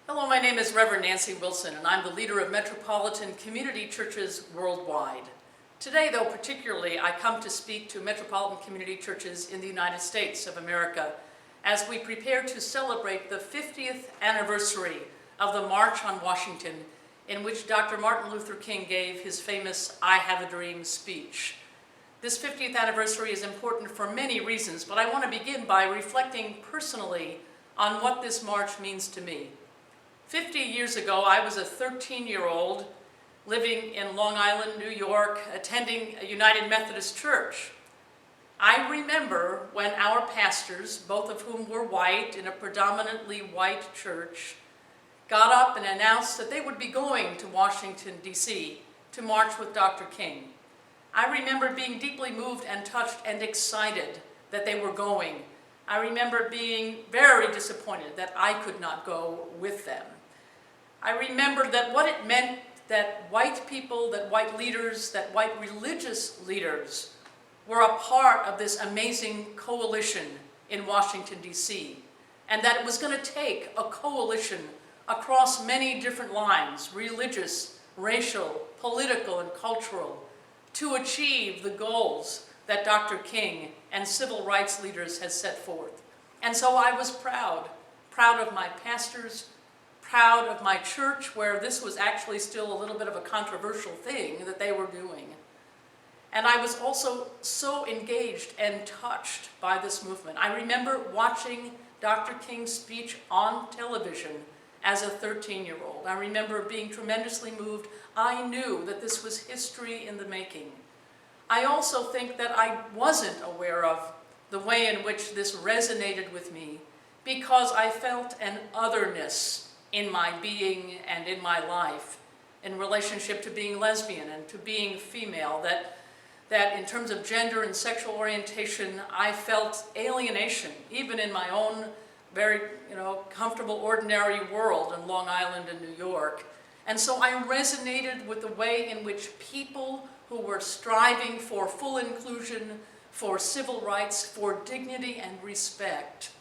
Hello, my name is Reverend Nancy Wilson, and I'm the leader of Metropolitan Community Churches worldwide. Today, though, particularly, I come to speak to Metropolitan Community Churches in the United States of America as we prepare to celebrate the 50th anniversary of the March on Washington, in which Dr. Martin Luther King gave his famous "I Have a Dream" speech. This 50th anniversary is important for many reasons, but I want to begin by reflecting personally on what this march means to me. 50 years ago, I was a 13-year-old living in Long Island, New York, attending a United Methodist church. I remember when our pastors, both of whom were white in a predominantly white church, got up and announced that they would be going to Washington, D.C. to march with Dr. King. I remember being deeply moved and touched and excited that they were going. I remember being very disappointed that I could not go with them. I remember that what it meant that white people, that white leaders, that white religious leaders were a part of this amazing coalition in Washington, D.C., and that it was going to take a coalition across many different lines, religious, racial, political, and cultural, to achieve the goals that Dr. King and civil rights leaders had set forth. And so I was proud of my pastors, proud of my church, where this was actually still a little bit of a controversial thing that they were doing. And I was also so engaged and touched by this movement. I remember watching Dr. King's speech on television as a 13-year-old. I remember being tremendously moved. I knew that this was history in the making. I also think that I wasn't aware of the way in which this resonated with me because I felt an otherness in my being and in my life in relationship to being lesbian and to being female, that in terms of gender and sexual orientation, I felt alienation, even in my own very comfortable, ordinary world in Long Island and New York. And so I resonated with the way in which people who were striving for full inclusion, for civil rights, for dignity and respect,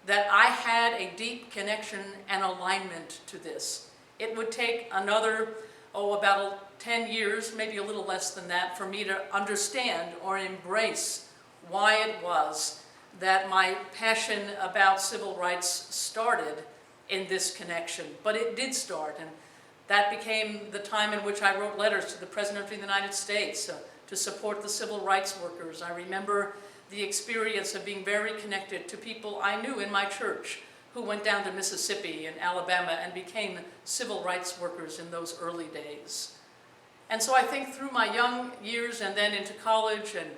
that I had a deep connection and alignment to this. It would take another, about 10 years, maybe a little less than that, for me to understand or embrace why it was that my passion about civil rights started in this connection. But it did start, and that became the time in which I wrote letters to the President of the United States to support the civil rights workers. I remember the experience of being very connected to people I knew in my church who went down to Mississippi and Alabama and became civil rights workers in those early days. And so I think through my young years and then into college and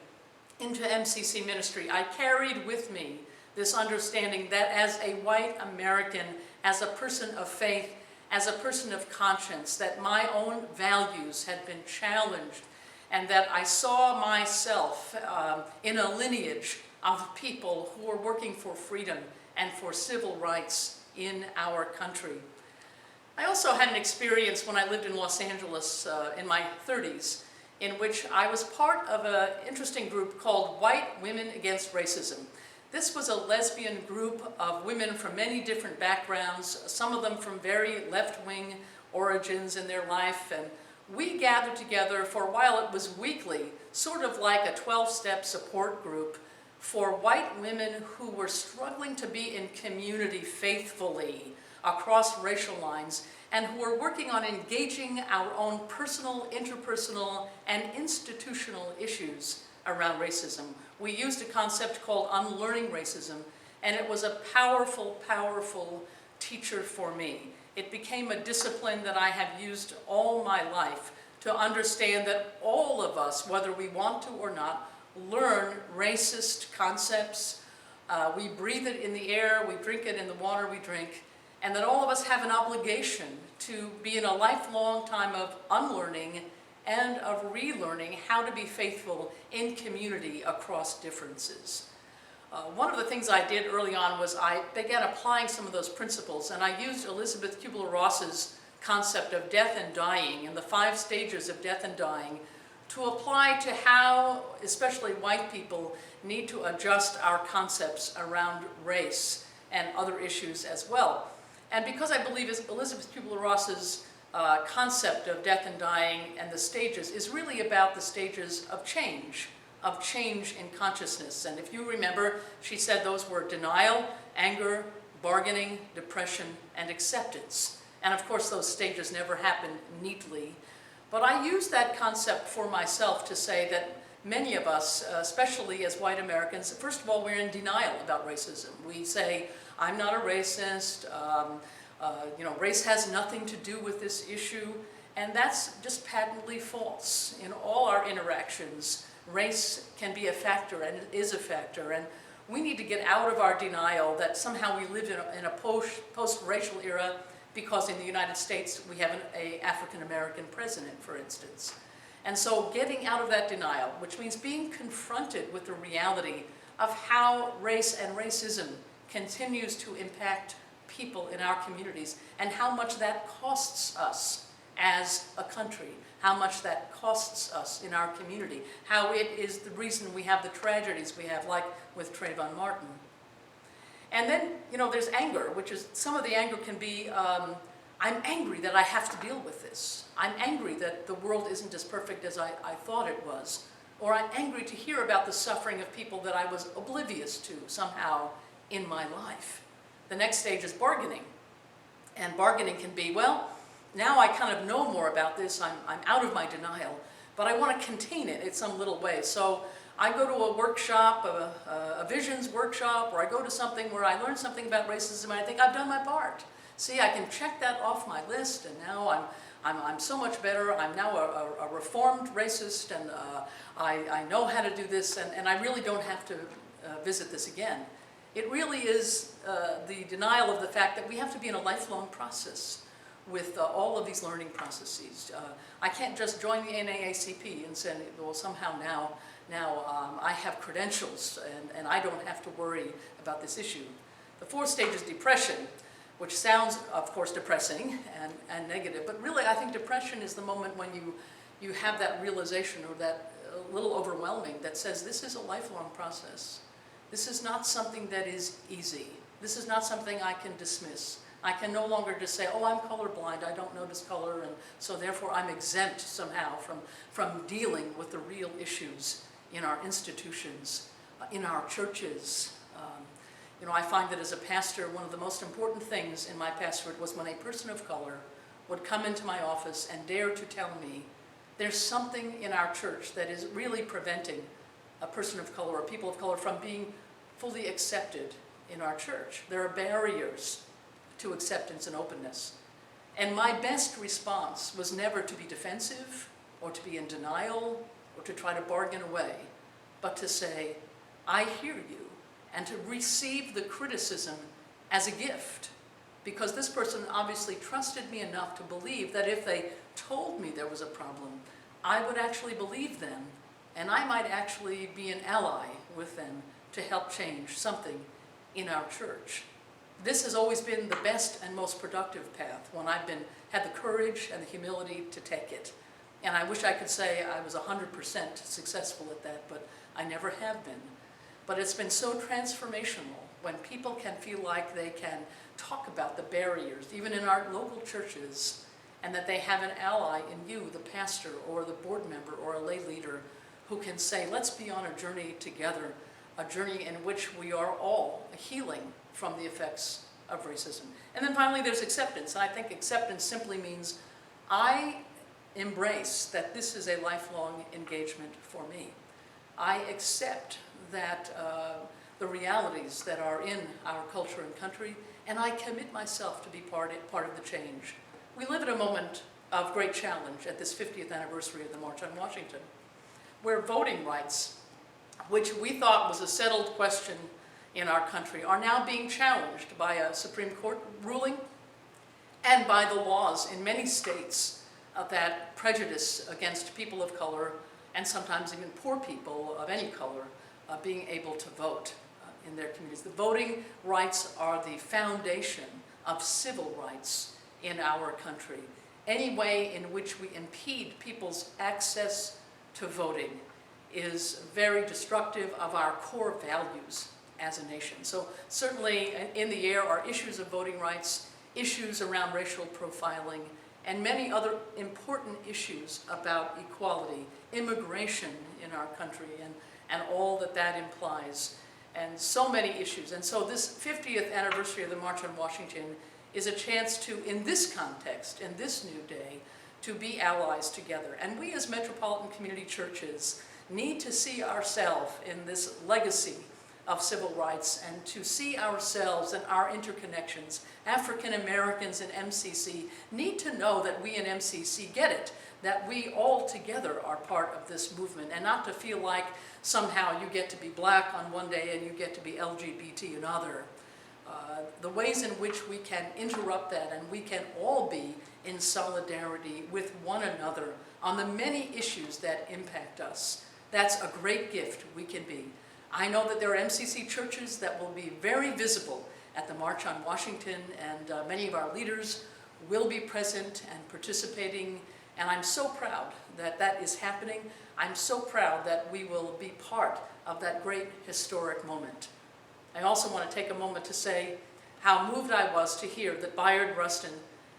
into MCC ministry, I carried with me this understanding that as a white American, as a person of faith, as a person of conscience, that my own values had been challenged and that I saw myself in a lineage of people who were working for freedom and for civil rights in our country. I also had an experience when I lived in Los Angeles in my 30s, in which I was part of an interesting group called White Women Against Racism. This was a lesbian group of women from many different backgrounds, some of them from very left-wing origins in their life, and we gathered together for a while. It was weekly, sort of like a 12-step support group for white women who were struggling to be in community faithfully across racial lines and who were working on engaging our own personal, interpersonal, and institutional issues around racism. We used a concept called unlearning racism, and it was a powerful, powerful teacher for me. It became a discipline that I have used all my life to understand that all of us, whether we want to or not, learn racist concepts. We breathe it in the air, we drink it in the water we drink, and that all of us have an obligation to be in a lifelong time of unlearning and of relearning how to be faithful in community across differences. One of the things I did early on was I began applying some of those principles, and I used Elizabeth Kubler-Ross's concept of death and dying and the 5 stages of death and dying to apply to how, especially white people, need to adjust our concepts around race and other issues as well. And because I believe Elizabeth Kubler-Ross's concept of death and dying and the stages is really about the stages of change in consciousness. And if you remember, she said those were denial, anger, bargaining, depression, and acceptance. And of course, those stages never happen neatly. But I use that concept for myself to say that many of us, especially as white Americans, first of all, we're in denial about racism. We say, I'm not a racist, race has nothing to do with this issue, and that's just patently false. In all our interactions, race can be a factor, and it is a factor, and we need to get out of our denial that somehow we live in a post-racial era because in the United States we have an African-American president, for instance. And so getting out of that denial, which means being confronted with the reality of how race and racism continues to impact people in our communities and how much that costs us as a country, how much that costs us in our community, how it is the reason we have the tragedies we have, like with Trayvon Martin. And then, there's anger, which is, some of the anger can be, I'm angry that I have to deal with this. I'm angry that the world isn't as perfect as I thought it was. Or I'm angry to hear about the suffering of people that I was oblivious to somehow in my life. The next stage is bargaining. And bargaining can be, well, now I kind of know more about this, I'm out of my denial, but I want to contain it in some little way. So I go to a workshop, a visions workshop, or I go to something where I learn something about racism and I think I've done my part. See, I can check that off my list, and now I'm so much better. I'm now a reformed racist, and I know how to do this, and I really don't have to visit this again. It really is the denial of the fact that we have to be in a lifelong process with all of these learning processes. I can't just join the NAACP and say, well, somehow now I have credentials and I don't have to worry about this issue. The fourth stage is depression, which sounds, of course, depressing and negative, but really I think depression is the moment when you have that realization, or that little overwhelming, that says this is a lifelong process. This is not something that is easy. This is not something I can dismiss. I can no longer just say, oh, I'm colorblind, I don't notice color, and so therefore I'm exempt somehow from dealing with the real issues in our institutions, in our churches. I find that as a pastor, one of the most important things in my pastorate was when a person of color would come into my office and dare to tell me, there's something in our church that is really preventing a person of color or people of color from being fully accepted in our church. There are barriers to acceptance and openness. And my best response was never to be defensive or to be in denial or to try to bargain away, but to say, I hear you, and to receive the criticism as a gift. Because this person obviously trusted me enough to believe that if they told me there was a problem, I would actually believe them, and I might actually be an ally with them to help change something in our church. This has always been the best and most productive path when I've had the courage and the humility to take it. And I wish I could say I was 100% successful at that, but I never have been. But it's been so transformational when people can feel like they can talk about the barriers, even in our local churches, and that they have an ally in you, the pastor or the board member or a lay leader, who can say, let's be on a journey together, a journey in which we are all healing from the effects of racism. And then finally there's acceptance. And I think acceptance simply means I embrace that this is a lifelong engagement for me. I accept that the realities that are in our culture and country, and I commit myself to be part of the change. We live at a moment of great challenge at this 50th anniversary of the March on Washington, where voting rights, which we thought was a settled question in our country, are now being challenged by a Supreme Court ruling and by the laws in many states that prejudice against people of color, and sometimes even poor people of any color, being able to vote in their communities. The voting rights are the foundation of civil rights in our country. Any way in which we impede people's access to voting is very destructive of our core values as a nation. So certainly in the air are issues of voting rights issues around racial profiling, and many other important issues about equality, immigration in our country, and all that that implies, and so many issues. And so this 50th anniversary of the March on Washington is a chance to, in this context, in this new day, to be allies together. And we as Metropolitan Community Churches need to see ourselves in this legacy of civil rights, and to see ourselves and our interconnections. African Americans in MCC need to know that we in MCC get it, that we all together are part of this movement, and not to feel like somehow you get to be black on one day and you get to be LGBT another. The ways in which we can interrupt that, and we can all be in solidarity with one another on the many issues that impact us. That's a great gift we can be. I know that there are MCC churches that will be very visible at the March on Washington, and many of our leaders will be present and participating, and I'm so proud that that is happening. I'm so proud that we will be part of that great historic moment. I also want to take a moment to say how moved I was to hear that Bayard Rustin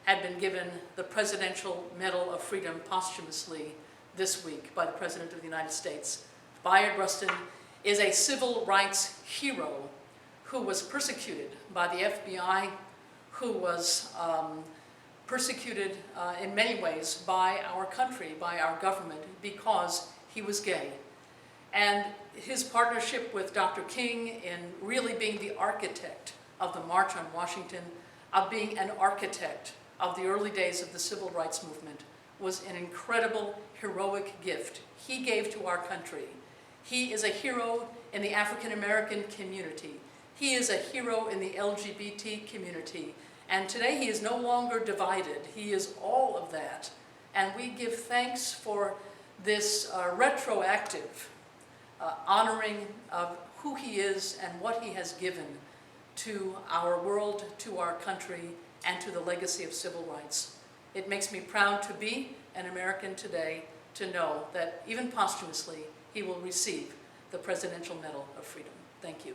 had been given the Presidential Medal of Freedom posthumously this week by the President of the United States. Bayard Rustin is a civil rights hero who was persecuted by the FBI, who was persecuted in many ways by our country, by our government, because he was gay. And his partnership with Dr. King in really being the architect of the March on Washington, of being an architect of the early days of the civil rights movement, was an incredible, heroic gift he gave to our country. He is a hero in the African American community. He is a hero in the LGBT community. And today he is no longer divided. He is all of that. And we give thanks for this retroactive honoring of who he is and what he has given to our world, to our country, and to the legacy of civil rights. It makes me proud to be an American today, to know that even posthumously, he will receive the Presidential Medal of Freedom. Thank you.